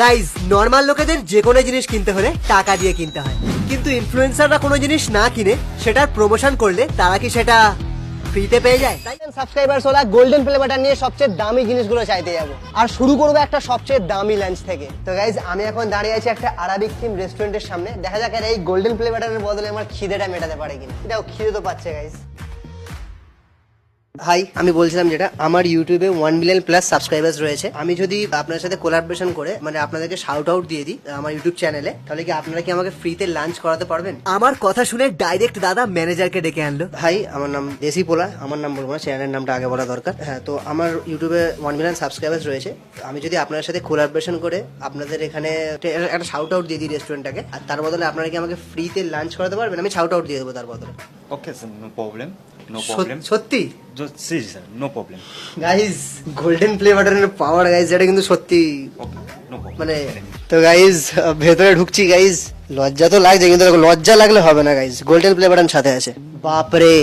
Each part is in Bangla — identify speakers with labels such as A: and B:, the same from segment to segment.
A: গাইজ নর্মাল লোকেদের যে কোনো জিনিস কিনতে হলে টাকা দিয়ে কিনতে হয়, কিন্তু ইনফ্লুয়েন্সাররা কোনো জিনিস না কিনে সেটার প্রমোশন করলে তারা কি সেটা ফ্রিতে পেয়ে যায়? তাই
B: subscribers OLA golden play button নিয়ে সবচেয়ে দামি জিনিসগুলো চাইতে যাবো, আর শুরু করবো একটা সবচেয়ে দামি লাঞ্চ থেকে। তো গাইজ আমি এখন দাঁড়িয়ে আছি একটা আরাবিক থিম রেস্টুরেন্টের সামনে। দেখা যাক এই গোল্ডেন প্লে বাটনের বদলে আমার খিদেটা মেটাতে পারে কিনা। এটাও খিদে তো পাচ্ছে গাইজ। হাই, আমি বলছিলাম যেটা, আমার ইউটিউবে 1 মিলিয়ন প্লাস সাবস্ক্রাইবার্স রয়েছে। আমি যদি আপনার সাথে কোলাবোরেশন করে মানে আপনাদেরকে শাউট আউট দিয়ে দিই আমার ইউটিউব চ্যানেলে, তাহলে কি আপনারা কি আমাকে ফ্রিতে লাঞ্চ করাতে পারবেন?
A: আমার কথা শুনে ডাইরেক্ট দাদা ম্যানেজারকে ডেকে আনলো।
B: ভাই আমার নাম দেশি পোলা, আমার নাম বলবো না, চ্যানেলের নামটা আগে বলা দরকার। হ্যাঁ, তো আমার ইউটিউবে 1 মিলিয়ন সাবস্ক্রাইবার্স রয়েছে। আমি যদি আপনার সাথে কোলাবোরেশন করে আপনাদের এখানে একটা শাউট আউট দিয়ে দিই রেস্টুরেন্টটাকে, আর তার বদলে আপনারা কি আমাকে ফ্রিতে লাঞ্চ করাতে পারবেন? আমি শাউট আউট দিয়ে দেবো তার বদলে।
C: Okay, sir, no problem. No problem.
A: সত্যি
C: See, sir, no problem.
B: Guys golden play বাটনের পাওয়ার গাইজ, এটা কিন্তু সত্যি
C: Okay, no problem.
B: মানে। তো গাইজ ভেতরে ঢুকছি গাইজ, লজ্জা তো লাগছে, কিন্তু লজ্জা লাগলে হবে না গাইজ, গোল্ডেন প্লে বাটন সাথে আছে। বাপরে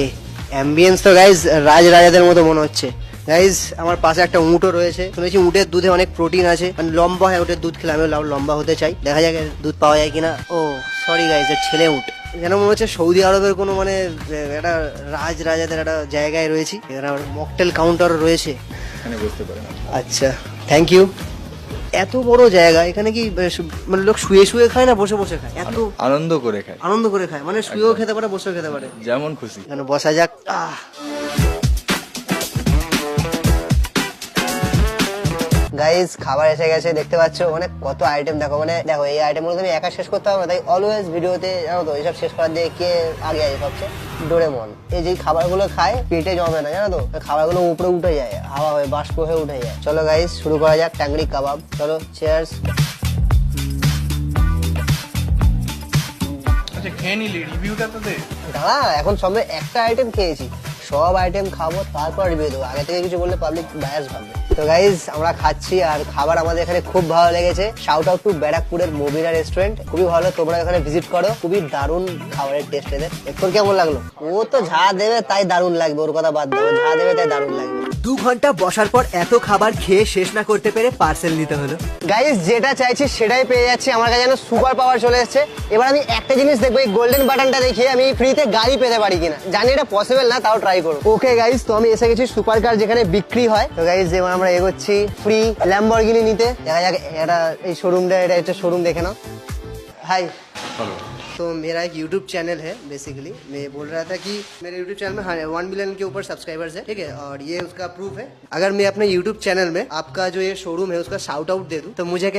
B: অ্যাম্বিয়েন্স তো গাইজ রাজাদের মতো মনে হচ্ছে। গাইজ আমার পাশে একটা উঁটও রয়েছে, শুনেছি উটের দুধে অনেক প্রোটিন আছে, মানে লম্বা হয় উটের দুধ খেলে। আমিও লম্বা হতে চাই, দেখা যাক এর দুধ পাওয়া যায় কিনা। ও সরি গাইজ, এর ছেলে উট। যেন মনে হচ্ছে সৌদি আরবের কোনো মানে একটা রাজাদের একটা জায়গায় রয়েছি। এখানে মকটেল কাউন্টার রয়েছে,
C: বুঝতে পারেন।
B: আচ্ছা থ্যাংক ইউ। এত বড় জায়গা, এখানে কি মানে লোক শুয়ে শুয়ে খায় না বসে বসে খায়? এত
C: আনন্দ করে খাই,
B: আনন্দ করে খায়, মানে শুয়েও খেতে পারে বসেও খেতে পারে,
C: যেমন খুশি।
B: এখানে বসা যাক। গাইজ খাবার এসে গেছে, দেখতে পাচ্ছ অনেক কত আইটেম। দেখো মানে দেখো এই আইটেম গুলো তুমি একা শেষ করতে হবে না, তাই অলওয়েজ ভিডিওতে জানো তো এইসব শেষ করার দিয়ে কে আগে আছে সবচেয়ে? ডোরেমন। এই যে খাবারগুলো খায় পেটে জমে না, জানো তো, খাবারগুলো উপরে উঠে যায়, হাওয়া হয়ে বাষ্প হয়ে উঠে যায়। চলো গাইজ শুরু করা যাক ট্যাংরি কাবাব। চলো চেয়ার্স।
D: আচ্ছা খেয়ে নিলি, রিভিউটা তো দে।
B: দাঁড়া, এখন সবে একটা আইটেম খেয়েছি, সব আইটেম খাবো তারপর রিভিউ দেবো। আগে থেকে কিছু বললে পাবলিক বায়াস ভাববে। তো গাইজ আমরা খাচ্ছি আর খাবার আমাদের এখানে খুব ভালো লেগেছে। শাউট আউট টু ব্যারাকপুরের মোবিনা রেস্টুরেন্ট, খুবই ভালো, তোমরা এখানে ভিজিট করো। খুবই দারুণ খাবারের টেস্ট এদের। তোর কেমন লাগলো? ও তো যা দেবে তাই দারুণ লাগবে, ওর কথা বাদ দাও, যা দেবে তাই দারুণ লাগবে।
A: 2 ঘন্টা বসার পর এত খাবার খেয়ে শেষ না করতে পেরে পার্সেল নিতে হলো।
B: গাইজ যেটা চাইছি সেটাই পেয়ে যাচ্ছি, আমার কাছে যেন সুপার পাওয়ার চলে এসেছে। এবার আমি একটা জিনিস দেখবো, এই গোল্ডেন বাটনটা দেখিয়ে আমি ফ্রিতে গাড়ি পেতে পারি কিনা। জানি এটা পসিবল না, তাও ট্রাই করবো। ওকে গাইজ, তো আমি এসে গেছি সুপার কার যেখানে বিক্রি হয়। তো গাইজ এবার আমরা এগোচ্ছি ফ্রি ল্যাম্বরগিনি নিতে। দেখা যাক এটা এই শোরুমটা, এটা একটা শোরুম দেখে নাও। हाय तो मेरा एक YouTube चैनल है। बेसिकली मैं बोल रहा था कि मेरे YouTube चैनल में 1 मिलियन के ऊपर सब्सक्राइबर्स है, ठीक है, और ये उसका प्रूफ है। अगर मैं अपने YouTube चैनल में आपका जो ये शोरूम है उसका शाउट आउट दे दूं तो मुझे